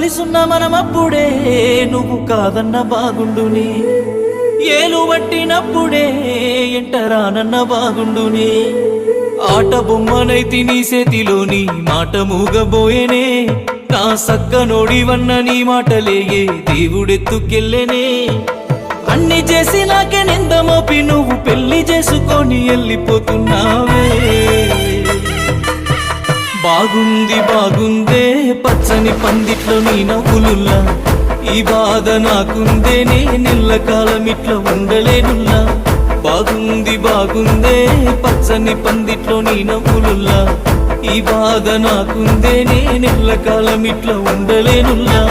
కలిసున్న మనమప్పుడే నువ్వు కాదన్న బాగుండుని ఏలు పట్టినప్పుడే ఎంటరానన్న బాగుండుని ఆట బొమ్మనైతి నీ చేతిలోని మాట మూగబోయేనే నా సక్క నోడివన్న నీ మాటలేగే దేవుడెత్తుకెళ్ళేనే అన్ని చేసి నాకే నింద మోపి నువ్వు పెళ్లి చేసుకొని వెళ్ళిపోతున్నావే బాగుంది బాగుందే పచ్చని పందిట్లో నీ నవ్వులుల్లా ఈ బాధ నాకుందే నే నెల్ల కాలం ఇట్లా ఉండలేనుల్లా బాగుంది బాగుందే పచ్చని పందిట్లో నీ నవ్వులుల్లా ఈ బాధ నాకుందే నే నెల్ల కాలం ఇట్లా ఉండలేనుల్లా